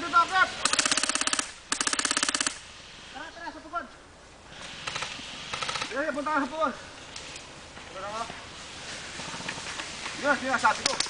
dito, akyat! Tara, sa pugod. Punta ka sa pugod. Ito na nga. Yun, sabi ko.